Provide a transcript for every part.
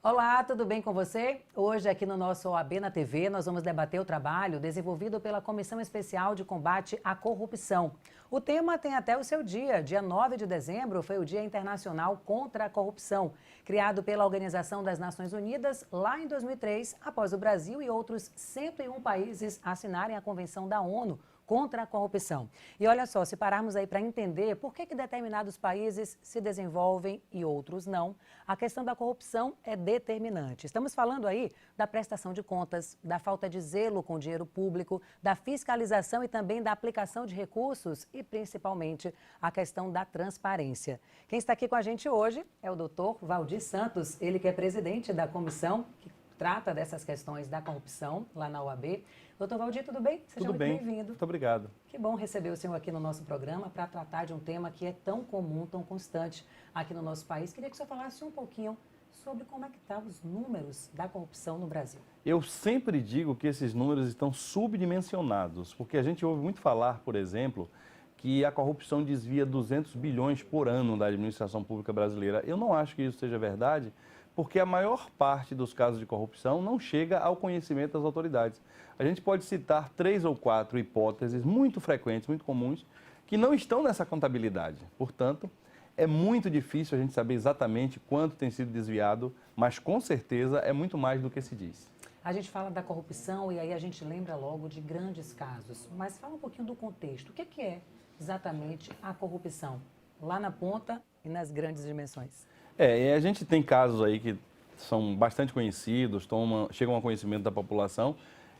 Olá, tudo bem com você? Hoje aqui no nosso OAB na TV nós vamos debater o trabalho desenvolvido pela Comissão Especial de Combate à Corrupção. O tema tem até o seu dia 9 de dezembro foi o Dia Internacional contra a Corrupção, criado pela Organização das Nações Unidas lá em 2003, após o Brasil e outros 101 países assinarem a Convenção da ONU contra a corrupção. E olha só, se pararmos aí para entender por que determinados países se desenvolvem e outros não, a questão da corrupção é determinante. Estamos falando aí da prestação de contas, da falta de zelo com o dinheiro público, da fiscalização e também da aplicação de recursos e, principalmente, a questão da transparência. Quem está aqui com a gente hoje é o doutor Valdir Santos, ele que é presidente da comissão que trata dessas questões da corrupção lá na OAB. Doutor Valdir, tudo bem? Seja muito bem-vindo. Muito obrigado. Que bom receber o senhor aqui no nosso programa para tratar de um tema que é tão comum, tão constante aqui no nosso país. Queria que o senhor falasse um pouquinho sobre como é que estão os números da corrupção no Brasil. Eu sempre digo que esses números estão subdimensionados, porque a gente ouve muito falar, por exemplo, que a corrupção desvia 200 bilhões por ano da administração pública brasileira. Eu não acho que isso seja verdade, porque a maior parte dos casos de corrupção não chega ao conhecimento das autoridades. A gente pode citar 3 ou 4 hipóteses muito frequentes, muito comuns, que não estão nessa contabilidade. Portanto, é muito difícil a gente saber exatamente quanto tem sido desviado, mas com certeza é muito mais do que se diz. A gente fala da corrupção e aí a gente lembra logo de grandes casos, mas fala um pouquinho do contexto. O que é exatamente a corrupção, lá na ponta e nas grandes dimensões? A gente tem casos aí que são bastante conhecidos, chegam ao conhecimento da população,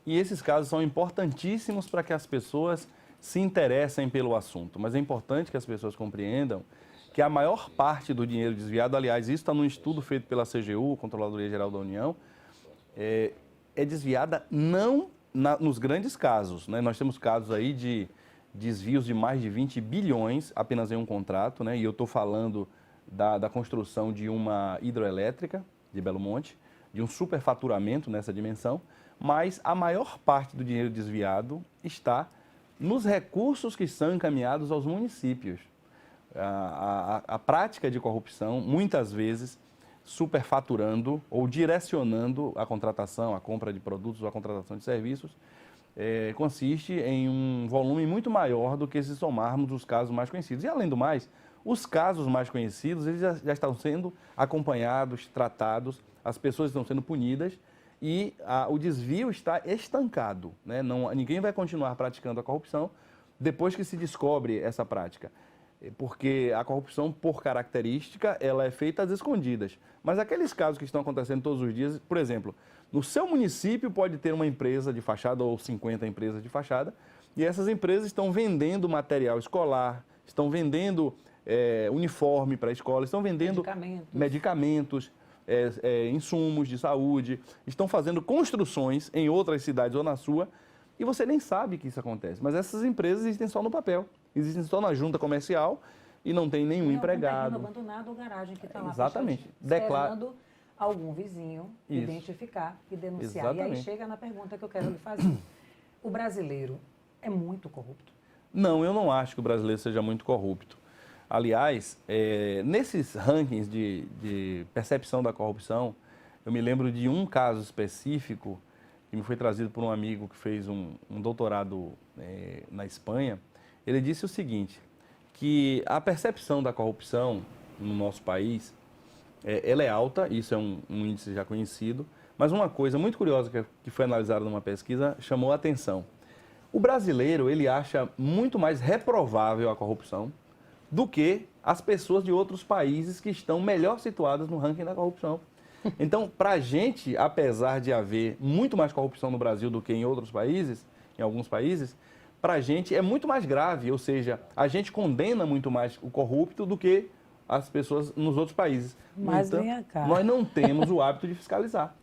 e esses casos são importantíssimos para que as pessoas se interessem pelo assunto. Mas é importante que as pessoas compreendam que a maior parte do dinheiro desviado, aliás, isso está num estudo feito pela CGU, Controladoria Geral da União, é desviada não nos grandes casos, né? Nós temos casos aí de desvios de mais de 20 bilhões apenas em um contrato, né? E eu estou falando da construção de uma hidroelétrica de Belo Monte, de um superfaturamento nessa dimensão, mas a maior parte do dinheiro desviado está nos recursos que são encaminhados aos municípios. A prática de corrupção, muitas vezes, superfaturando ou direcionando a contratação, a compra de produtos ou a contratação de serviços, consiste em um volume muito maior do que se somarmos os casos mais conhecidos. E, além do mais, os casos mais conhecidos, eles já estão sendo acompanhados, tratados, as pessoas estão sendo punidas e o desvio está estancado, né? Ninguém vai continuar praticando a corrupção depois que se descobre essa prática. Porque a corrupção, por característica, ela é feita às escondidas. Mas aqueles casos que estão acontecendo todos os dias, por exemplo, no seu município pode ter uma empresa de fachada ou 50 empresas de fachada e essas empresas estão vendendo material escolar, estão vendendo uniforme para a escola, estão vendendo medicamentos, insumos de saúde, estão fazendo construções em outras cidades ou na sua, e você nem sabe que isso acontece. Mas essas empresas existem só no papel, existem só na junta comercial e não tem nenhum empregado. Um terreno abandonado ou garagem que está lá Exatamente. Esperando algum vizinho identificar e denunciar. Exatamente. E aí chega na pergunta que eu quero lhe fazer. O brasileiro é muito corrupto? Não, eu não acho que o brasileiro seja muito corrupto. Aliás, nesses rankings de percepção da corrupção, eu me lembro de um caso específico que me foi trazido por um amigo que fez um doutorado na Espanha. Ele disse o seguinte, que a percepção da corrupção no nosso país, ela é alta, isso é um índice já conhecido, mas uma coisa muito curiosa que foi analisada numa pesquisa chamou a atenção. O brasileiro, ele acha muito mais reprovável a corrupção do que as pessoas de outros países que estão melhor situadas no ranking da corrupção. Então, para a gente, apesar de haver muito mais corrupção no Brasil do que em outros países, em alguns países, para a gente é muito mais grave, ou seja, a gente condena muito mais o corrupto do que as pessoas nos outros países. Mas então, vem cá. Nós não temos o hábito de fiscalizar.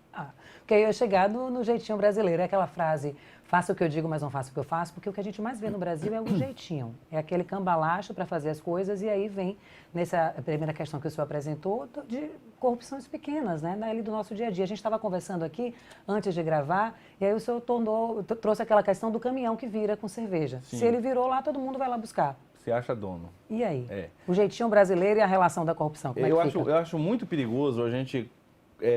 Porque eu ia chegar no jeitinho brasileiro, é aquela frase, faça o que eu digo, mas não faça o que eu faço, porque o que a gente mais vê no Brasil é o jeitinho, é aquele cambalacho para fazer as coisas e aí vem, nessa primeira questão que o senhor apresentou, de corrupções pequenas, né, ali do nosso dia a dia. A gente estava conversando aqui, antes de gravar, e aí o senhor trouxe aquela questão do caminhão que vira com cerveja. Sim. Se ele virou lá, todo mundo vai lá buscar. Se acha dono. E aí? O jeitinho brasileiro e a relação da corrupção, como é que fica? Eu acho muito perigoso a gente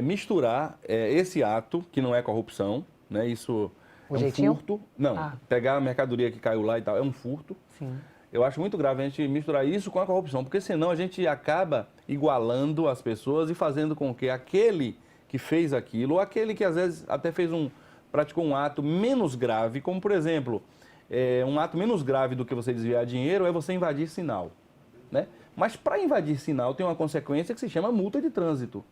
misturar esse ato, que não é corrupção, né? Isso O é um jeitinho? furto. Não, pegar a mercadoria que caiu lá e tal, é um furto. Sim. Eu acho muito grave a gente misturar isso com a corrupção, porque senão a gente acaba igualando as pessoas e fazendo com que aquele que fez aquilo, ou aquele que às vezes até praticou um ato menos grave, como por exemplo, um ato menos grave do que você desviar dinheiro é você invadir sinal, né? Mas para invadir sinal tem uma consequência que se chama multa de trânsito.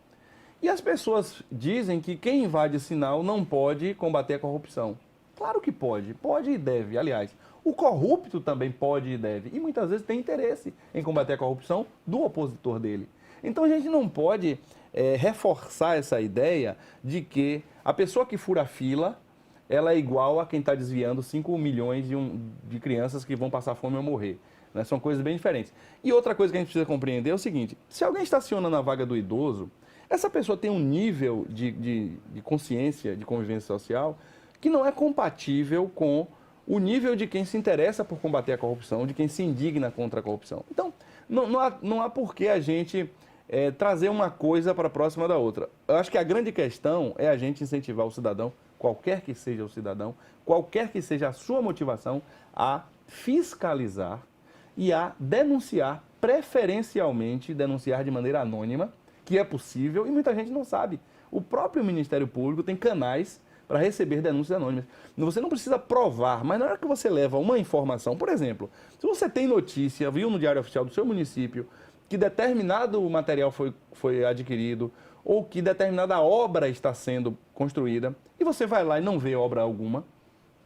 E as pessoas dizem que quem invade sinal não pode combater a corrupção. Claro que pode e deve, aliás. O corrupto também pode e deve, e muitas vezes tem interesse em combater a corrupção do opositor dele. Então a gente não pode reforçar essa ideia de que a pessoa que fura a fila, ela é igual a quem está desviando 5 milhões de crianças que vão passar fome ou morrer. Né? São coisas bem diferentes. E outra coisa que a gente precisa compreender é o seguinte, se alguém estaciona na vaga do idoso, essa pessoa tem um nível de consciência, de convivência social, que não é compatível com o nível de quem se interessa por combater a corrupção, de quem se indigna contra a corrupção. Então, não há por que a gente trazer uma coisa para próxima da outra. Eu acho que a grande questão é a gente incentivar o cidadão, qualquer que seja o cidadão, qualquer que seja a sua motivação, a fiscalizar e a denunciar, preferencialmente denunciar de maneira anônima, que é possível e muita gente não sabe. O próprio Ministério Público tem canais para receber denúncias anônimas. Você não precisa provar, mas na hora que você leva uma informação, por exemplo, se você tem notícia, viu no Diário Oficial do seu município, que determinado material foi adquirido, ou que determinada obra está sendo construída, e você vai lá e não vê obra alguma,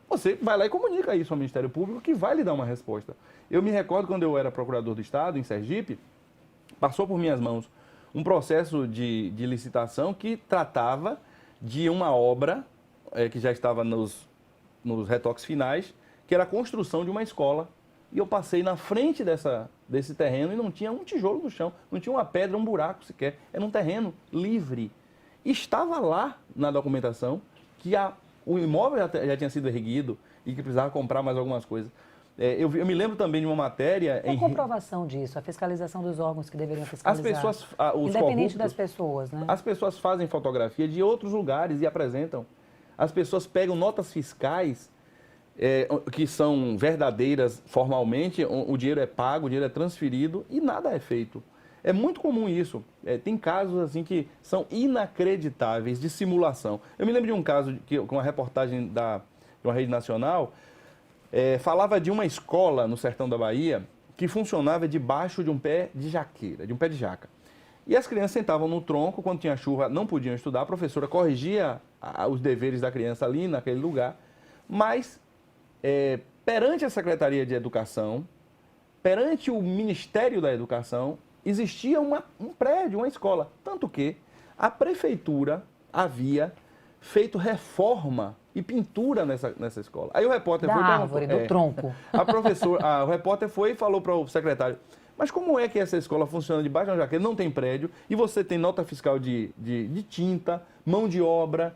você vai lá e comunica isso ao Ministério Público, que vai lhe dar uma resposta. Eu me recordo quando eu era procurador do Estado, em Sergipe, passou por minhas mãos um processo de licitação que tratava de uma obra que já estava nos retoques finais, que era a construção de uma escola. E eu passei na frente desse terreno e não tinha um tijolo no chão, não tinha uma pedra, um buraco sequer. Era um terreno livre. E estava lá na documentação que o imóvel já tinha sido erguido e que precisava comprar mais algumas coisas. Eu me lembro também de uma matéria... A comprovação disso, a fiscalização dos órgãos que deveriam fiscalizar. As pessoas, independente das pessoas, né? As pessoas fazem fotografia de outros lugares e apresentam. As pessoas pegam notas fiscais que são verdadeiras formalmente, o dinheiro é pago, o dinheiro é transferido e nada é feito. É muito comum isso. Tem casos assim que são inacreditáveis de simulação. Eu me lembro de um caso com uma reportagem de uma rede nacional, falava de uma escola no sertão da Bahia que funcionava debaixo de um pé de jaqueira, de um pé de jaca. E as crianças sentavam no tronco, quando tinha chuva não podiam estudar, a professora corrigia os deveres da criança ali naquele lugar, mas perante a Secretaria de Educação, perante o Ministério da Educação, existia um prédio, uma escola. Tanto que a prefeitura havia feito reforma e pintura nessa escola. Aí o repórter foi... Da árvore, do tronco. O repórter foi e falou para o secretário, mas como é que essa escola funciona debaixo de uma jaqueira, não tem prédio, e você tem nota fiscal de tinta, mão de obra,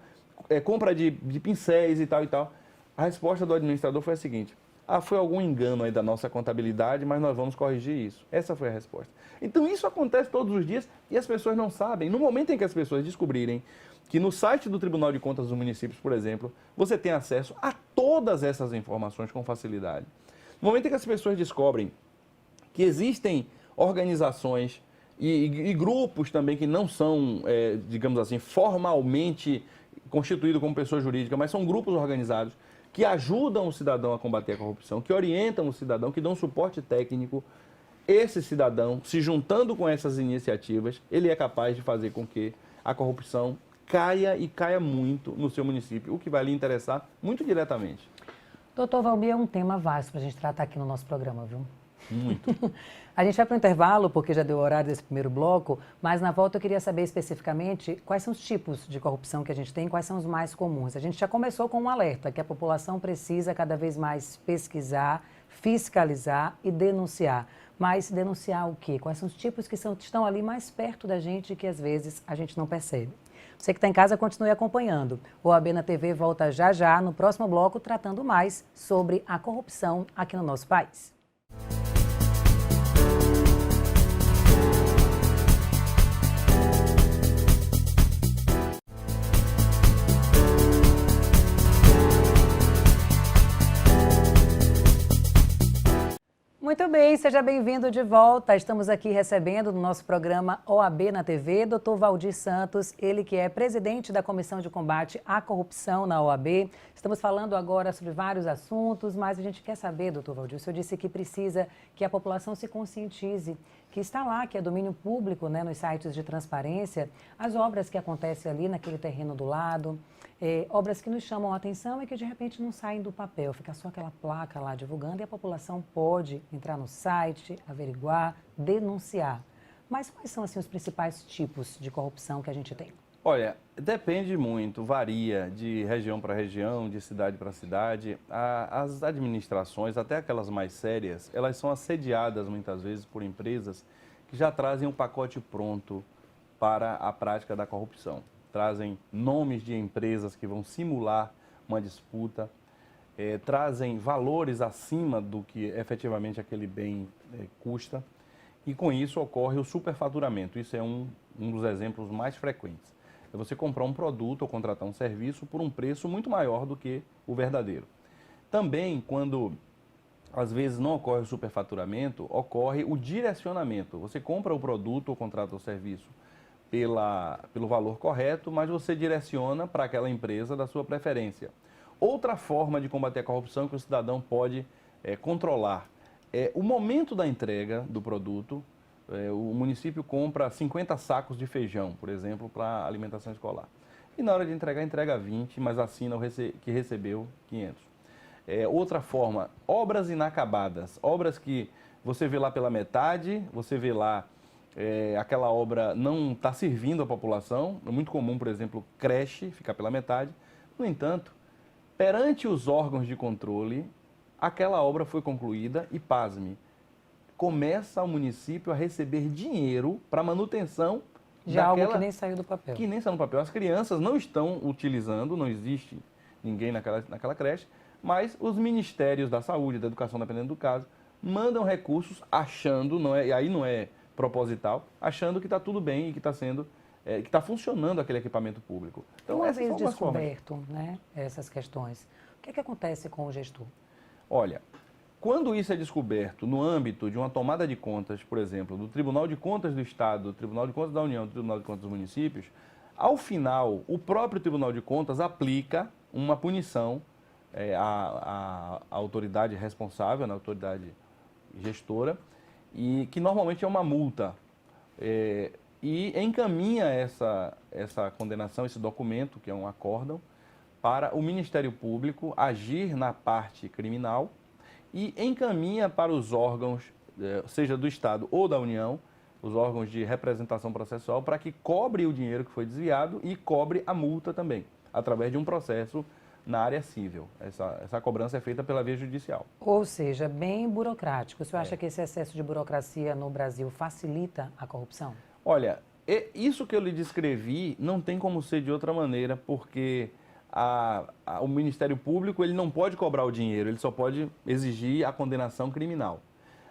compra de pincéis e tal e tal? A resposta do administrador foi a seguinte, foi algum engano aí da nossa contabilidade, mas nós vamos corrigir isso. Essa foi a resposta. Então isso acontece todos os dias e as pessoas não sabem. No momento em que as pessoas descobrirem que no site do Tribunal de Contas dos Municípios, por exemplo, você tem acesso a todas essas informações com facilidade. No momento em que as pessoas descobrem que existem organizações e grupos também que não são, digamos assim, formalmente constituídos como pessoa jurídica, mas são grupos organizados que ajudam o cidadão a combater a corrupção, que orientam o cidadão, que dão suporte técnico. Esse cidadão, se juntando com essas iniciativas, ele é capaz de fazer com que a corrupção caia e caia muito no seu município, o que vai lhe interessar muito diretamente. Doutor Valmir, é um tema vasto para a gente tratar aqui no nosso programa, viu? Muito. A gente vai para o intervalo, porque já deu o horário desse primeiro bloco, mas na volta eu queria saber especificamente quais são os tipos de corrupção que a gente tem, quais são os mais comuns. A gente já começou com um alerta, que a população precisa cada vez mais pesquisar, fiscalizar e denunciar. Mas denunciar o quê? Quais são os tipos que estão ali mais perto da gente e que às vezes a gente não percebe? Você que está em casa, continue acompanhando. O OAB na TV volta já já no próximo bloco, tratando mais sobre a corrupção aqui no nosso país. Muito bem, seja bem-vindo de volta. Estamos aqui recebendo no nosso programa OAB na TV, Dr. Valdir Santos, ele que é presidente da Comissão de Combate à Corrupção na OAB. Estamos falando agora sobre vários assuntos, mas a gente quer saber, doutor Valdir, o senhor disse que precisa que a população se conscientize, que está lá, que é domínio público, né, nos sites de transparência, as obras que acontecem ali naquele terreno do lado, obras que nos chamam a atenção e que de repente não saem do papel, fica só aquela placa lá divulgando e a população pode entrar no site, averiguar, denunciar. Mas quais são assim os principais tipos de corrupção que a gente tem? Olha, depende muito, varia de região para região, de cidade para cidade. As administrações, até aquelas mais sérias, elas são assediadas muitas vezes por empresas que já trazem um pacote pronto para a prática da corrupção. Trazem nomes de empresas que vão simular uma disputa, trazem valores acima do que efetivamente aquele bem custa, e com isso ocorre o superfaturamento. Isso é um dos exemplos mais frequentes. É você comprar um produto ou contratar um serviço por um preço muito maior do que o verdadeiro. Também, quando às vezes não ocorre o superfaturamento, ocorre o direcionamento. Você compra o produto ou contrata o serviço pelo valor correto, mas você direciona para aquela empresa da sua preferência. Outra forma de combater a corrupção que o cidadão pode controlar é o momento da entrega do produto. O município compra 50 sacos de feijão, por exemplo, para alimentação escolar. E na hora de entregar, entrega 20, mas assina que recebeu 500. Outra forma, obras inacabadas. Obras que você vê lá pela metade, você vê lá aquela obra não está servindo a população. É muito comum, por exemplo, creche ficar pela metade. No entanto, perante os órgãos de controle, aquela obra foi concluída e, pasme, começa o município a receber dinheiro para manutenção de algo que nem saiu do papel. Que nem saiu do papel. As crianças não estão utilizando, não existe ninguém naquela creche, mas os ministérios da saúde, da educação, dependendo do caso, mandam recursos achando, e aí não é proposital, achando que está tudo bem e que está sendo, que está funcionando aquele equipamento público. Então, uma vez descoberto, né, essas questões, o que acontece com o gestor? Olha, quando isso é descoberto no âmbito de uma tomada de contas, por exemplo, do Tribunal de Contas do Estado, do Tribunal de Contas da União, do Tribunal de Contas dos Municípios, ao final, o próprio Tribunal de Contas aplica uma punição à autoridade responsável, na autoridade gestora, e que normalmente é uma multa, e encaminha essa condenação, esse documento, que é um acórdão, para o Ministério Público agir na parte criminal e encaminha para os órgãos, seja do Estado ou da União, os órgãos de representação processual, para que cobre o dinheiro que foi desviado e cobre a multa também, através de um processo na área civil. Essa cobrança é feita pela via judicial. Ou seja, bem burocrático. O senhor acha que esse excesso de burocracia no Brasil facilita a corrupção? Olha, isso que eu lhe descrevi não tem como ser de outra maneira, porque o Ministério Público ele não pode cobrar o dinheiro, ele só pode exigir a condenação criminal.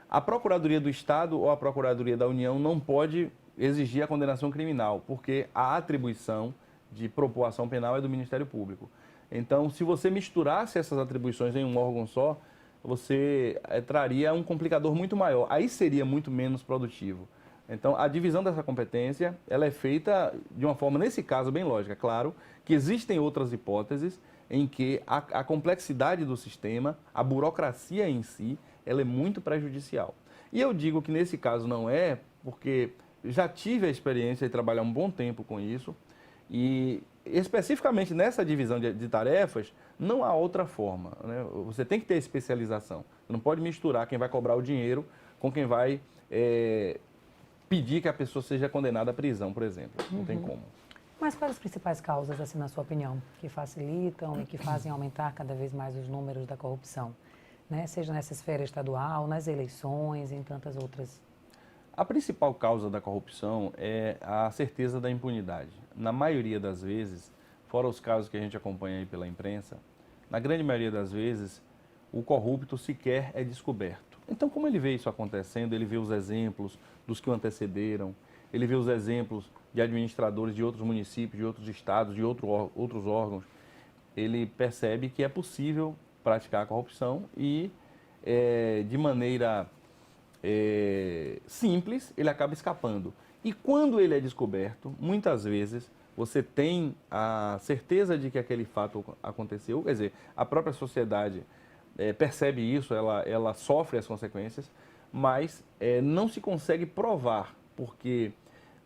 A Procuradoria do Estado ou a Procuradoria da União não pode exigir a condenação criminal, porque a atribuição de propor ação penal é do Ministério Público. Então, se você misturasse essas atribuições em um órgão só, você traria um complicador muito maior. Aí seria muito menos produtivo. Então, a divisão dessa competência, ela é feita de uma forma, nesse caso, bem lógica. Claro que existem outras hipóteses em que a complexidade do sistema, a burocracia em si, ela é muito prejudicial. E eu digo que nesse caso não é, porque já tive a experiência de trabalhar um bom tempo com isso e especificamente nessa divisão de tarefas, não há outra forma, né? Você tem que ter especialização. Você não pode misturar quem vai cobrar o dinheiro com quem vai pedir que a pessoa seja condenada à prisão, por exemplo. Não tem como. Mas quais as principais causas, assim, na sua opinião, que facilitam e que fazem aumentar cada vez mais os números da corrupção? Né? Seja nessa esfera estadual, nas eleições, em tantas outras. A principal causa da corrupção é a certeza da impunidade. Na maioria das vezes, fora os casos que a gente acompanha aí pela imprensa, na grande maioria das vezes, o corrupto sequer é descoberto. Então, como ele vê isso acontecendo, ele vê os exemplos dos que o antecederam, ele vê os exemplos de administradores de outros municípios, de outros estados, de outros órgãos, ele percebe que é possível praticar a corrupção e, de maneira simples, ele acaba escapando. E quando ele é descoberto, muitas vezes você tem a certeza de que aquele fato aconteceu, quer dizer, a própria sociedade percebe isso, ela sofre as consequências, mas não se consegue provar, porque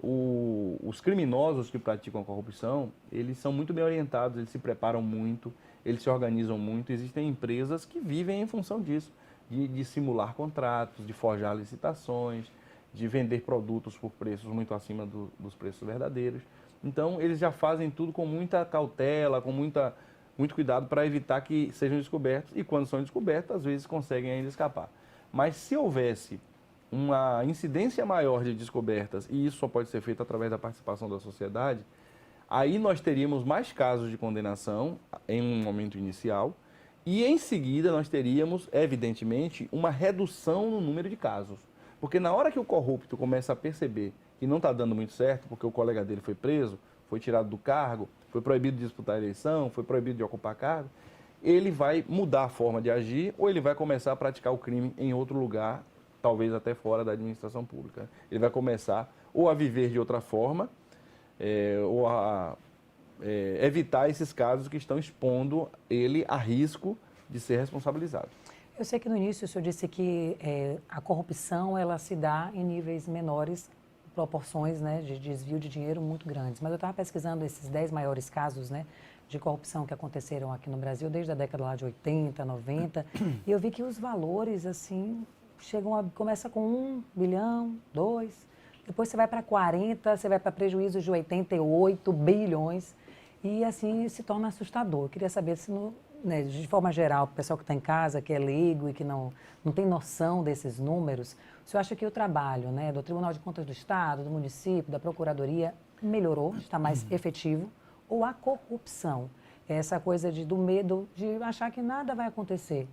os criminosos que praticam a corrupção, eles são muito bem orientados, eles se preparam muito, eles se organizam muito. Existem empresas que vivem em função disso, de simular contratos, de forjar licitações, de vender produtos por preços muito acima dos preços verdadeiros. Então, eles já fazem tudo com muita cautela, com muito cuidado para evitar que sejam descobertos. E quando são descobertos, às vezes conseguem ainda escapar. Mas se houvesse uma incidência maior de descobertas, e isso só pode ser feito através da participação da sociedade, aí nós teríamos mais casos de condenação em um momento inicial, e em seguida nós teríamos, evidentemente, uma redução no número de casos. Porque na hora que o corrupto começa a perceber que não está dando muito certo, porque o colega dele foi preso, foi tirado do cargo, foi proibido de disputar a eleição, foi proibido de ocupar cargo, ele vai mudar a forma de agir ou ele vai começar a praticar o crime em outro lugar, talvez até fora da administração pública. Ele vai começar ou a viver de outra forma, ou a evitar esses casos que estão expondo ele a risco de ser responsabilizado. Eu sei que no início o senhor disse que a corrupção ela se dá em níveis menores, proporções, né, de desvio de dinheiro muito grandes. Mas eu estava pesquisando esses 10 maiores casos, né, de corrupção que aconteceram aqui no Brasil desde a década lá de 80, 90, e eu vi que os valores, assim, começa com 1 bilhão, 2, depois você vai para 40, você vai para prejuízos de 88 bilhões, e assim se torna assustador. Eu queria saber se, né, de forma geral, o pessoal que está em casa, que é leigo e que não tem noção desses números, o senhor acha que o trabalho, né, do Tribunal de Contas do Estado, do município, da Procuradoria melhorou, está mais efetivo, ou a corrupção, essa coisa do medo de achar que nada vai acontecer,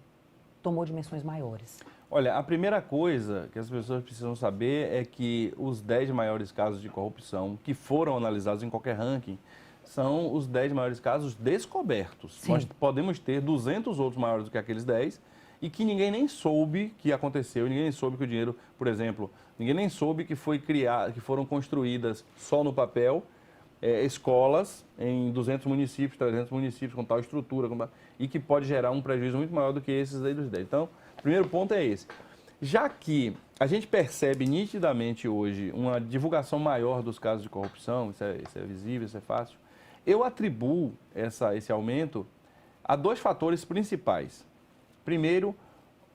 tomou dimensões maiores? Olha, a primeira coisa que as pessoas precisam saber é que os 10 maiores casos de corrupção que foram analisados em qualquer ranking são os 10 maiores casos descobertos. Sim. Nós podemos ter 200 outros maiores do que aqueles 10 e que ninguém nem soube que aconteceu, ninguém nem soube que o dinheiro, por exemplo, ninguém nem soube que que foram construídas só no papel escolas em 200 municípios, 300 municípios com tal estrutura e que pode gerar um prejuízo muito maior do que esses aí dos 10. Então, o primeiro ponto é esse. Já que a gente percebe nitidamente hoje uma divulgação maior dos casos de corrupção, isso é visível, isso é fácil, eu atribuo esse aumento a 2 fatores principais. Primeiro,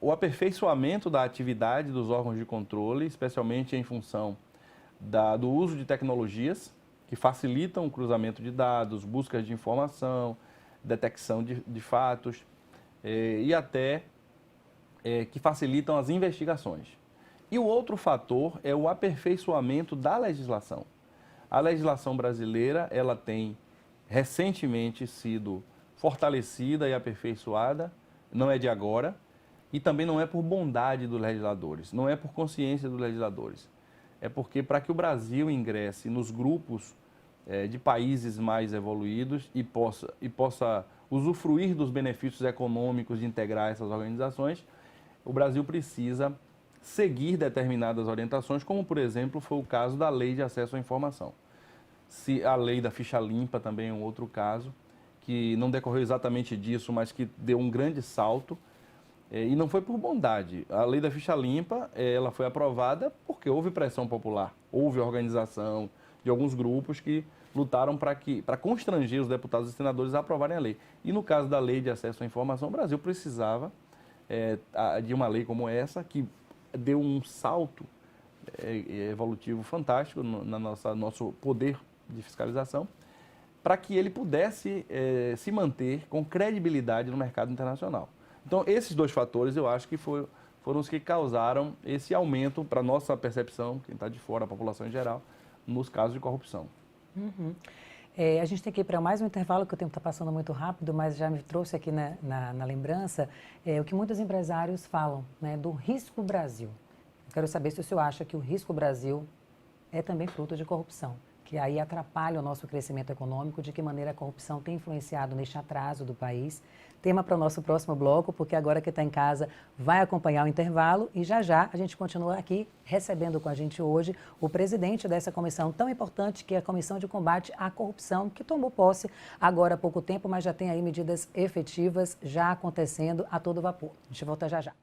o aperfeiçoamento da atividade dos órgãos de controle, especialmente em função do uso de tecnologias que facilitam o cruzamento de dados, busca de informação, detecção de fatos e até que facilitam as investigações. E o outro fator é o aperfeiçoamento da legislação. A legislação brasileira, ela tem recentemente sido fortalecida e aperfeiçoada, não é de agora, e também não é por bondade dos legisladores, não é por consciência dos legisladores. É porque para que o Brasil ingresse nos grupos de países mais evoluídos e possa usufruir dos benefícios econômicos de integrar essas organizações, o Brasil precisa seguir determinadas orientações, como, por exemplo, foi o caso da Lei de Acesso à Informação. A lei da ficha limpa também é um outro caso, que não decorreu exatamente disso, mas que deu um grande salto, e não foi por bondade. A lei da ficha limpa, ela foi aprovada porque houve pressão popular, houve organização de alguns grupos que lutaram para constranger os deputados e senadores a aprovarem a lei. E no caso da Lei de Acesso à Informação, o Brasil precisava de uma lei como essa, que deu um salto evolutivo fantástico no nosso poder de fiscalização, para que ele pudesse se manter com credibilidade no mercado internacional. Então, esses 2 fatores eu acho que foram os que causaram esse aumento para a nossa percepção, quem está de fora, a população em geral, nos casos de corrupção. Uhum. A gente tem que ir para mais um intervalo, que o tempo está passando muito rápido, mas já me trouxe aqui na lembrança o que muitos empresários falam, né, do risco Brasil. Eu quero saber se o senhor acha que o risco Brasil é também fruto de corrupção. que aí atrapalha o nosso crescimento econômico, de que maneira a corrupção tem influenciado neste atraso do país. Tema para o nosso próximo bloco, porque agora que está em casa vai acompanhar o intervalo e já já a gente continua aqui recebendo com a gente hoje o presidente dessa comissão tão importante, que é a Comissão de Combate à Corrupção, que tomou posse agora há pouco tempo, mas já tem aí medidas efetivas já acontecendo a todo vapor. A gente volta já já.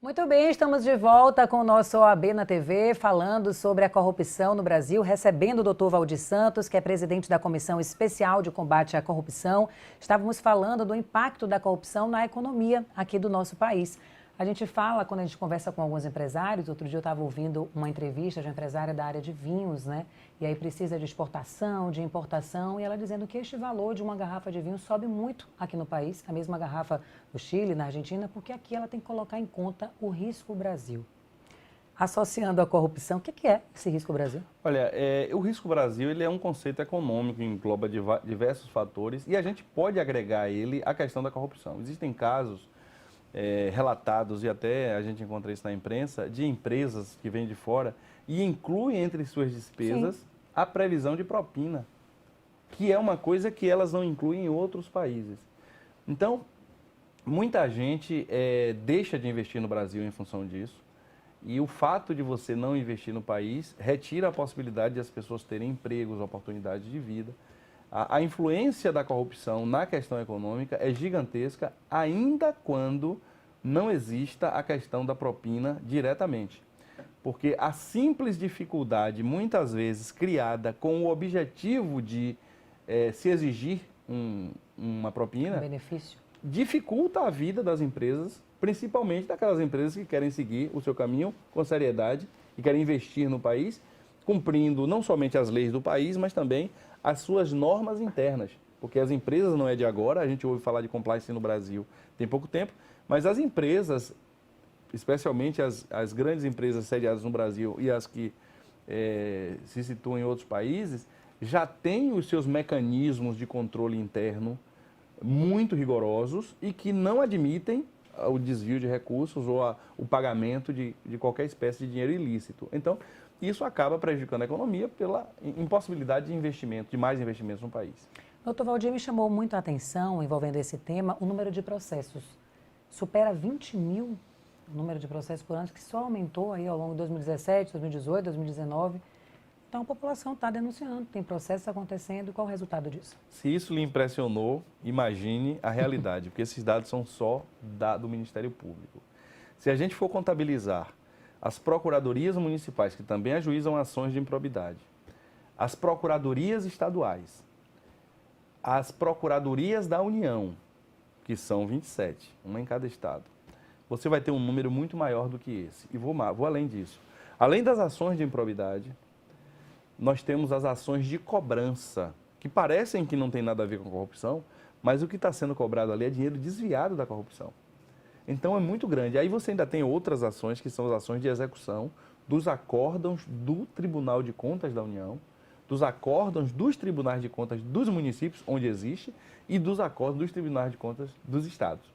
Muito bem, estamos de volta com o nosso OAB na TV, falando sobre a corrupção no Brasil, recebendo o Dr. Valdir Santos, que é presidente da Comissão Especial de Combate à Corrupção. Estávamos falando do impacto da corrupção na economia aqui do nosso país. A gente fala, quando a gente conversa com alguns empresários, outro dia eu estava ouvindo uma entrevista de uma empresária da área de vinhos, né? E aí precisa de exportação, de importação, e ela dizendo que este valor de uma garrafa de vinho sobe muito aqui no país, a mesma garrafa do Chile, na Argentina, porque aqui ela tem que colocar em conta o risco Brasil. Associando a corrupção, o que é esse risco Brasil? Olha, o risco Brasil ele é um conceito econômico, engloba diversos fatores, e a gente pode agregar ele à questão da corrupção. Existem casos relatados, e até a gente encontra isso na imprensa, de empresas que vêm de fora e incluem entre suas despesas Sim. a previsão de propina, que é uma coisa que elas não incluem em outros países. Então, muita gente deixa de investir no Brasil em função disso, e o fato de você não investir no país retira a possibilidade de as pessoas terem empregos, oportunidades de vida. A influência da corrupção na questão econômica é gigantesca, ainda quando não exista a questão da propina diretamente. Porque a simples dificuldade, muitas vezes criada com o objetivo de se exigir uma propina, benefício, dificulta a vida das empresas, principalmente daquelas empresas que querem seguir o seu caminho com seriedade e querem investir no país, cumprindo não somente as leis do país, mas também as suas normas internas, porque as empresas não é de agora, a gente ouve falar de compliance no Brasil tem pouco tempo, mas as empresas, especialmente as grandes empresas sediadas no Brasil e as que se situam em outros países, já têm os seus mecanismos de controle interno muito rigorosos e que não admitem o desvio de recursos ou o pagamento de qualquer espécie de dinheiro ilícito. Então, isso acaba prejudicando a economia pela impossibilidade de investimento, de mais investimentos no país. Doutor Valdir, me chamou muito a atenção, envolvendo esse tema, o número de processos. Supera 20 mil o número de processos por ano, que só aumentou aí ao longo de 2017, 2018, 2019. Então, a população está denunciando, tem processos acontecendo. Qual o resultado disso? Se isso lhe impressionou, imagine a realidade, porque esses dados são só do Ministério Público. Se a gente for contabilizar as procuradorias municipais, que também ajuizam ações de improbidade, as procuradorias estaduais, as procuradorias da União, que são 27, uma em cada estado, você vai ter um número muito maior do que esse. E vou além disso. Além das ações de improbidade, nós temos as ações de cobrança, que parecem que não tem nada a ver com corrupção, mas o que está sendo cobrado ali é dinheiro desviado da corrupção. Então é muito grande. Aí você ainda tem outras ações, que são as ações de execução dos acórdãos do Tribunal de Contas da União, dos acórdãos dos Tribunais de Contas dos municípios, onde existe, e dos acórdãos dos Tribunais de Contas dos estados.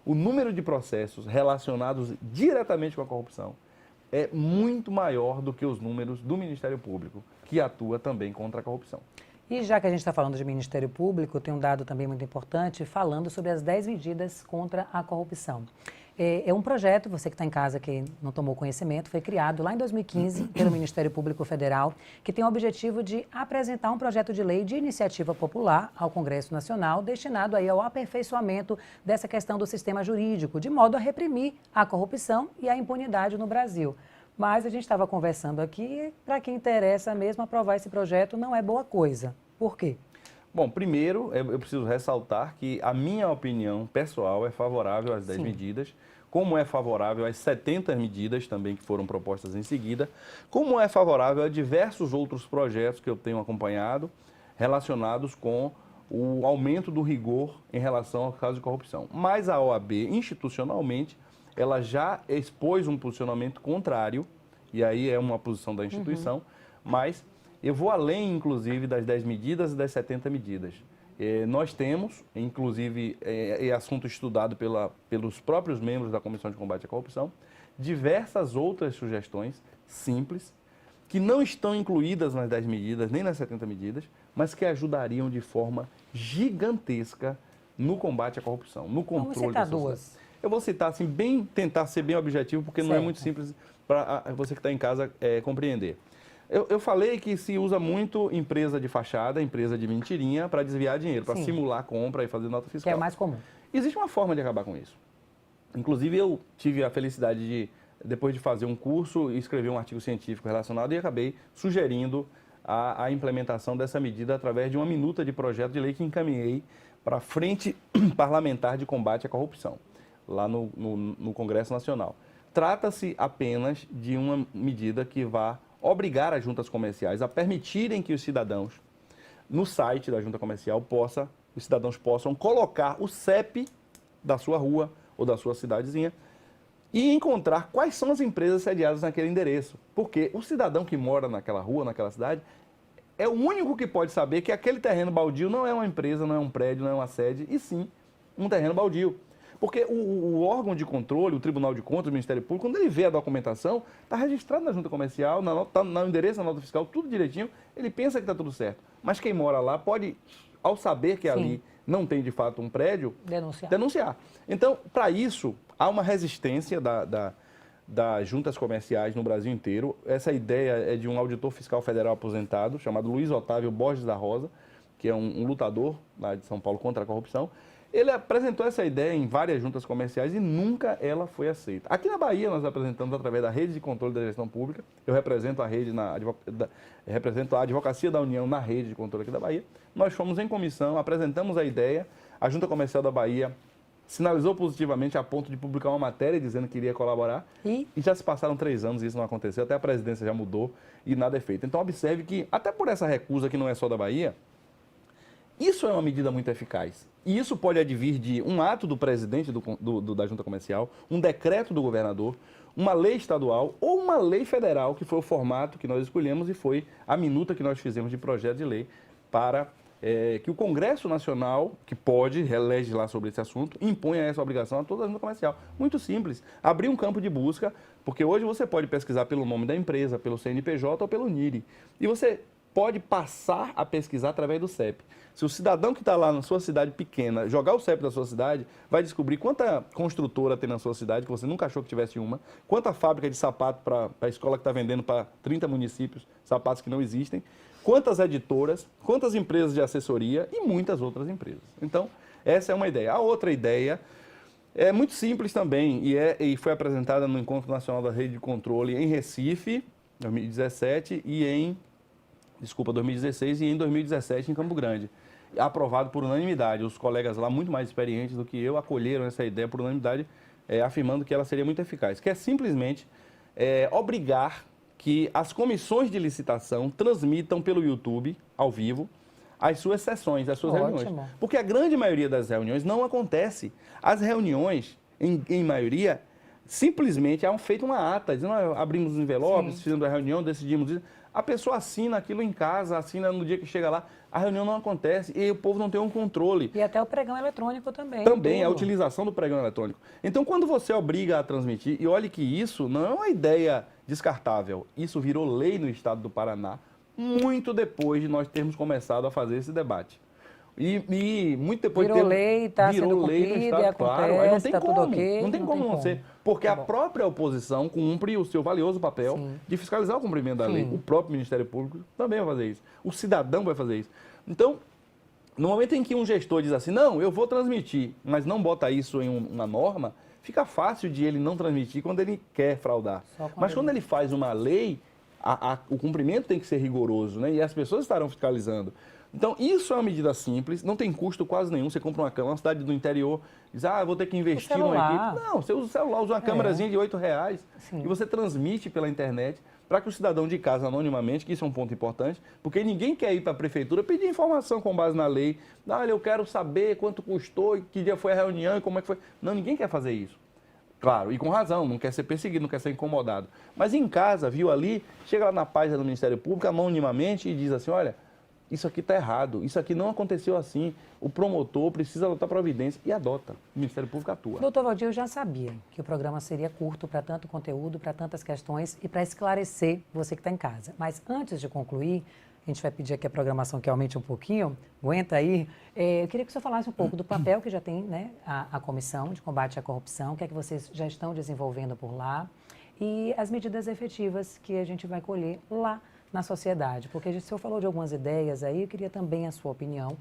O número de processos relacionados diretamente com a corrupção é muito maior do que os números do Ministério Público, que atua também contra a corrupção. E já que a gente está falando de Ministério Público, tem um dado também muito importante falando sobre as 10 medidas contra a corrupção. É um projeto, você que está em casa que não tomou conhecimento, foi criado lá em 2015 pelo Ministério Público Federal, que tem o objetivo de apresentar um projeto de lei de iniciativa popular ao Congresso Nacional, destinado aí ao aperfeiçoamento dessa questão do sistema jurídico, de modo a reprimir a corrupção e a impunidade no Brasil. Mas a gente estava conversando aqui, para quem interessa mesmo aprovar esse projeto não é boa coisa. Por quê? Bom, primeiro, eu preciso ressaltar que a minha opinião pessoal é favorável às 10 medidas, como é favorável às 70 medidas também que foram propostas em seguida, como é favorável a diversos outros projetos que eu tenho acompanhado relacionados com o aumento do rigor em relação ao caso de corrupção. Mas a OAB, institucionalmente, ela já expôs um posicionamento contrário, e aí é uma posição da instituição, mas Eu vou além, inclusive, das 10 medidas e das 70 medidas. Nós temos, inclusive, é assunto estudado pelos próprios membros da Comissão de Combate à Corrupção, diversas outras sugestões simples, que não estão incluídas nas 10 medidas, nem nas 70 medidas, mas que ajudariam de forma gigantesca no combate à corrupção, no controle da sociedade. Vamos citar duas. Eu vou citar, assim, tentar ser bem objetivo, porque não é muito simples para você que está em casa compreender. Eu falei que se usa muito empresa de fachada, empresa de mentirinha, para desviar dinheiro, para simular compra e fazer nota fiscal. Que é mais comum. Existe uma forma de acabar com isso. Inclusive, eu tive a felicidade de, depois de fazer um curso, escrever um artigo científico relacionado e acabei sugerindo a implementação dessa medida através de uma minuta de projeto de lei que encaminhei para a Frente Parlamentar de Combate à Corrupção, lá no Congresso Nacional. Trata-se apenas de uma medida que vai obrigar as juntas comerciais a permitirem que os cidadãos, no site da junta comercial, os cidadãos possam colocar o CEP da sua rua ou da sua cidadezinha e encontrar quais são as empresas sediadas naquele endereço. Porque o cidadão que mora naquela rua, naquela cidade, é o único que pode saber que aquele terreno baldio não é uma empresa, não é um prédio, não é uma sede, e sim um terreno baldio. Porque o órgão de controle, o Tribunal de Contas, o Ministério Público, quando ele vê a documentação, está registrado na junta comercial, está no endereço, na nota fiscal, tudo direitinho, ele pensa que está tudo certo. Mas quem mora lá pode, ao saber que ali não tem de fato um prédio, denunciar. Então, para isso, há uma resistência das juntas comerciais no Brasil inteiro. Essa ideia é de um auditor fiscal federal aposentado, chamado Luiz Otávio Borges da Rosa, que é um lutador lá de São Paulo contra a corrupção. Ele apresentou essa ideia em várias juntas comerciais e nunca ela foi aceita. Aqui na Bahia, nós apresentamos através da Rede de Controle da Gestão Pública. Eu represento a rede represento a Advocacia da União na Rede de Controle aqui da Bahia. Nós fomos em comissão, apresentamos a ideia, a Junta Comercial da Bahia sinalizou positivamente a ponto de publicar uma matéria dizendo que iria colaborar. E já se passaram 3 anos e isso não aconteceu, até a presidência já mudou e nada é feito. Então, observe que, até por essa recusa que não é só da Bahia, isso é uma medida muito eficaz. E isso pode advir de um ato do presidente da Junta Comercial, um decreto do governador, uma lei estadual ou uma lei federal, que foi o formato que nós escolhemos e foi a minuta que nós fizemos de projeto de lei para que o Congresso Nacional, que pode legislar sobre esse assunto, imponha essa obrigação a toda a Junta Comercial. Muito simples. Abrir um campo de busca, porque hoje você pode pesquisar pelo nome da empresa, pelo CNPJ ou pelo NIRI. E você pode passar a pesquisar através do CEP. Se o cidadão que está lá na sua cidade pequena jogar o CEP da sua cidade, vai descobrir quanta construtora tem na sua cidade, que você nunca achou que tivesse uma, quanta fábrica de sapato para a escola que está vendendo para 30 municípios, sapatos que não existem, quantas editoras, quantas empresas de assessoria e muitas outras empresas. Então, essa é uma ideia. A outra ideia é muito simples também e foi apresentada no Encontro Nacional da Rede de Controle em Recife, 2017, 2016 e em 2017 em Campo Grande. Aprovado por unanimidade. Os colegas lá, muito mais experientes do que eu, acolheram essa ideia por unanimidade, afirmando que ela seria muito eficaz, que é simplesmente obrigar que as comissões de licitação transmitam pelo YouTube, ao vivo, as suas sessões, as suas reuniões. Porque a grande maioria das reuniões não acontece. As reuniões, em maioria, simplesmente é feita uma ata, dizendo, abrimos os envelopes, fizemos a reunião, decidimos isso. A pessoa assina aquilo em casa, assina no dia que chega lá, a reunião não acontece e o povo não tem um controle. E até o pregão eletrônico também. Também, a utilização do pregão eletrônico. Então, quando você obriga a transmitir, e olhe que isso não é uma ideia descartável, isso virou lei no estado do Paraná, muito depois de nós termos começado a fazer esse debate. E muito depois virou lei, está sendo cumprida, e acontece, claro, aí não tem tá como, tudo ok, não tem como não ser, porque a própria oposição cumpre o seu valioso papel de fiscalizar o cumprimento da lei. O próprio Ministério Público também vai fazer isso, o cidadão vai fazer isso. Então, no momento em que um gestor diz assim, não, eu vou transmitir, mas não bota isso em uma norma, fica fácil de ele não transmitir quando ele quer fraudar. Mas quando ele faz uma lei, o cumprimento tem que ser rigoroso, né? E as pessoas estarão fiscalizando. Então, isso é uma medida simples, não tem custo quase nenhum. Você compra uma cidade do interior, diz, eu vou ter que investir numa equipe. Não, você usa o celular, usa uma câmerazinha de R$8 e você transmite pela internet para que o cidadão de casa, anonimamente, que isso é um ponto importante, porque ninguém quer ir para a prefeitura pedir informação com base na lei. Eu quero saber quanto custou, que dia foi a reunião e como é que foi. Não, ninguém quer fazer isso. Claro, e com razão, não quer ser perseguido, não quer ser incomodado. Mas em casa, viu ali, chega lá na página do Ministério Público, anonimamente, e diz assim, olha, isso aqui está errado, isso aqui não aconteceu assim, o promotor precisa adotar providência e adota. O Ministério Público atua. Doutor Valdir, eu já sabia que o programa seria curto para tanto conteúdo, para tantas questões e para esclarecer você que está em casa. Mas antes de concluir, a gente vai pedir aqui a programação que aumente um pouquinho, aguenta aí. Eu queria que o senhor falasse um pouco do papel que já tem, né, a Comissão de Combate à Corrupção, o que é que vocês já estão desenvolvendo por lá e as medidas efetivas que a gente vai colher lá na sociedade. Porque o senhor falou de algumas ideias aí, eu queria também a sua opinião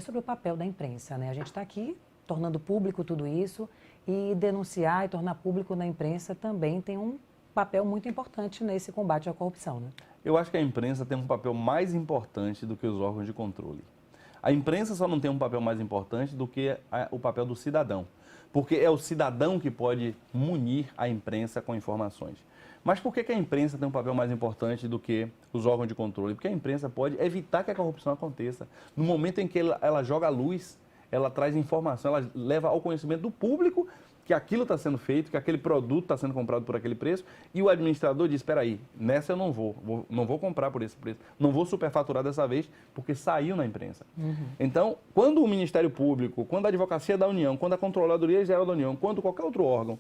sobre o papel da imprensa, né? A gente está aqui tornando público tudo isso e denunciar e tornar público na imprensa também tem um papel muito importante nesse combate à corrupção, né? Eu acho que a imprensa tem um papel mais importante do que os órgãos de controle. A imprensa só não tem um papel mais importante do que o papel do cidadão, porque é o cidadão que pode munir a imprensa com informações. Mas por que a imprensa tem um papel mais importante do que os órgãos de controle? Porque a imprensa pode evitar que a corrupção aconteça. No momento em que ela joga a luz, ela traz informação, ela leva ao conhecimento do público que aquilo está sendo feito, que aquele produto está sendo comprado por aquele preço, e o administrador diz, espera aí, nessa eu não vou comprar por esse preço, não vou superfaturar dessa vez, porque saiu na imprensa. Então, quando o Ministério Público, quando a Advocacia da União, quando a Controladoria Geral da União, quando qualquer outro órgão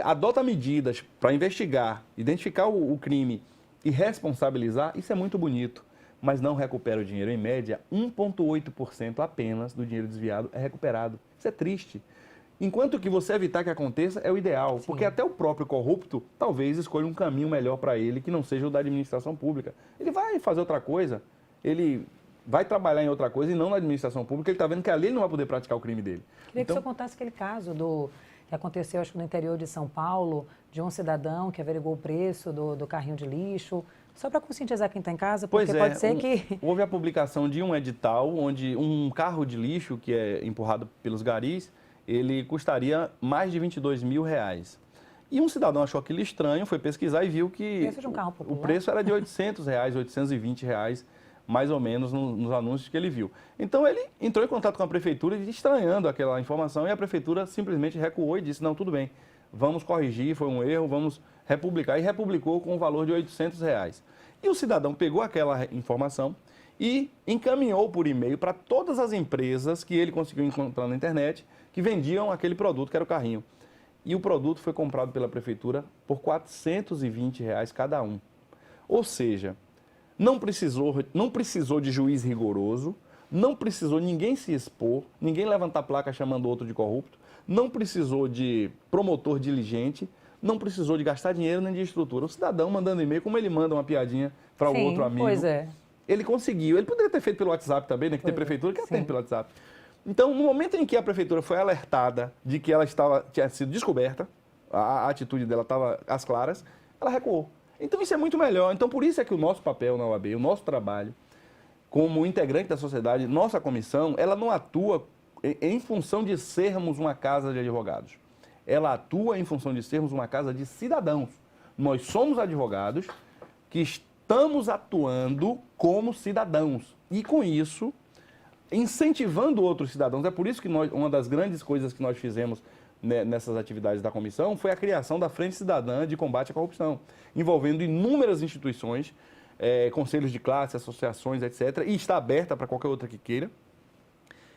adota medidas para investigar, identificar o crime e responsabilizar, isso é muito bonito, mas não recupera o dinheiro. Em média, 1,8% apenas do dinheiro desviado é recuperado. Isso é triste. Enquanto que você evitar que aconteça é o ideal, porque até o próprio corrupto talvez escolha um caminho melhor para ele que não seja o da administração pública. Ele vai fazer outra coisa, ele vai trabalhar em outra coisa e não na administração pública, ele está vendo que ali ele não vai poder praticar o crime dele. Queria que o senhor contasse aquele caso que aconteceu, acho que no interior de São Paulo, de um cidadão que averigou o preço do carrinho de lixo. Só para conscientizar quem está em casa, porque pode ser que... Houve a publicação de um edital onde um carro de lixo que é empurrado pelos garis, ele custaria mais de R$22 mil. E um cidadão achou aquilo estranho, foi pesquisar e viu que o preço era de R$800, R$820, mais ou menos, nos anúncios que ele viu. Então ele entrou em contato com a prefeitura estranhando aquela informação e a prefeitura simplesmente recuou e disse, não, tudo bem, vamos corrigir, foi um erro, vamos republicar. E republicou com o valor de R$800. E o cidadão pegou aquela informação e encaminhou por e-mail para todas as empresas que ele conseguiu encontrar na internet que vendiam aquele produto, que era o carrinho. E o produto foi comprado pela prefeitura por R$420 cada um. Ou seja, não precisou de juiz rigoroso, não precisou ninguém se expor, ninguém levantar placa chamando outro de corrupto, não precisou de promotor diligente, não precisou de gastar dinheiro nem de estrutura. O cidadão mandando e-mail, como ele manda uma piadinha para o outro amigo. Pois é. Ele conseguiu. Ele poderia ter feito pelo WhatsApp também, né? Que tem prefeitura que atende pelo WhatsApp. Então, no momento em que a prefeitura foi alertada de que ela tinha sido descoberta, a atitude dela estava às claras, ela recuou. Então, isso é muito melhor. Então, por isso é que o nosso papel na OAB, o nosso trabalho, como integrante da sociedade, nossa comissão, ela não atua em função de sermos uma casa de advogados. Ela atua em função de sermos uma casa de cidadãos. Nós somos advogados que estamos atuando como cidadãos. E, com isso, incentivando outros cidadãos. É por isso que uma das grandes coisas que nós fizemos nessas atividades da comissão foi a criação da Frente Cidadã de Combate à Corrupção, envolvendo inúmeras instituições, conselhos de classe, associações, etc., e está aberta para qualquer outra que queira.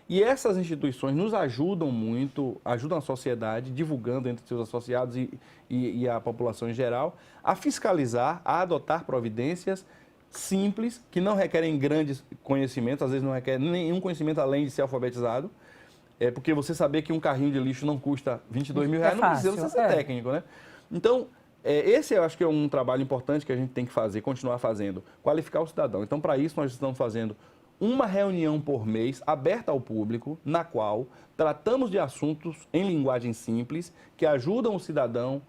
E essas instituições nos ajudam muito, ajudam a sociedade, divulgando entre seus associados e a população em geral, a fiscalizar, a adotar providências simples, que não requerem grandes conhecimentos, às vezes não requerem nenhum conhecimento além de ser alfabetizado, porque você saber que um carrinho de lixo não custa R$22 mil, não precisa você ser técnico, né? Então, esse eu acho que é um trabalho importante que a gente tem que fazer, continuar fazendo, qualificar o cidadão. Então, para isso, nós estamos fazendo uma reunião por mês, aberta ao público, na qual tratamos de assuntos em linguagem simples, que ajudam o cidadão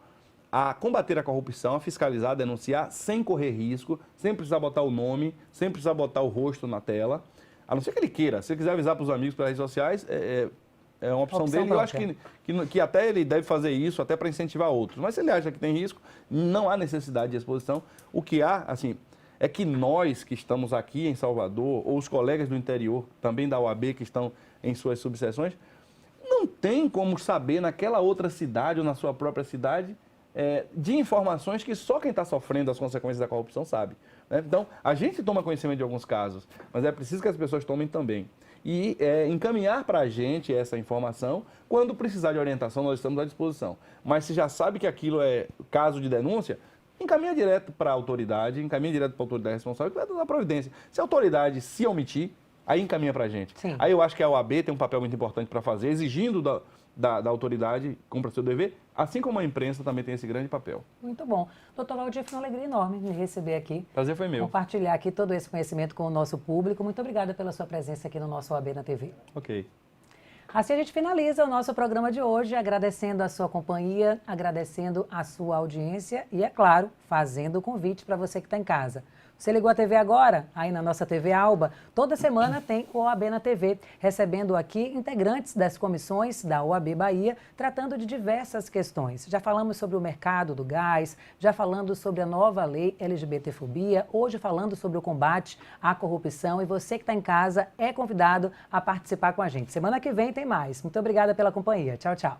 a combater a corrupção, a fiscalizar, a denunciar, sem correr risco, sem precisar botar o nome, sem precisar botar o rosto na tela, a não ser que ele queira. Se ele quiser avisar para os amigos pelas redes sociais, é uma opção dele. Eu acho que até ele deve fazer isso, até para incentivar outros. Mas se ele acha que tem risco, não há necessidade de exposição. O que há, assim, é que nós que estamos aqui em Salvador, ou os colegas do interior, também da OAB, que estão em suas subseções, não tem como saber naquela outra cidade ou na sua própria cidade de informações que só quem está sofrendo as consequências da corrupção sabe, né? Então, a gente toma conhecimento de alguns casos, mas é preciso que as pessoas tomem também. E encaminhar para a gente essa informação, quando precisar de orientação, nós estamos à disposição. Mas se já sabe que aquilo é caso de denúncia, encaminha direto para a autoridade, responsável, que vai dar providência. Se a autoridade se omitir, aí encaminha para a gente. Sim. Aí eu acho que a OAB tem um papel muito importante para fazer, exigindo da autoridade, cumpra seu dever, assim como a imprensa também tem esse grande papel. Muito bom. Doutor Valdir, foi uma alegria enorme me receber aqui. Prazer foi meu. Compartilhar aqui todo esse conhecimento com o nosso público. Muito obrigada pela sua presença aqui no nosso OAB na TV. Ok. Assim a gente finaliza o nosso programa de hoje, agradecendo a sua companhia, agradecendo a sua audiência e, é claro, fazendo o convite para você que está em casa. Você ligou a TV agora? Aí na nossa TV Alba, toda semana tem o OAB na TV, recebendo aqui integrantes das comissões da OAB Bahia, tratando de diversas questões. Já falamos sobre o mercado do gás, já falando sobre a nova lei LGBTfobia, hoje falando sobre o combate à corrupção, e você que está em casa é convidado a participar com a gente. Semana que vem tem mais. Muito obrigada pela companhia. Tchau, tchau.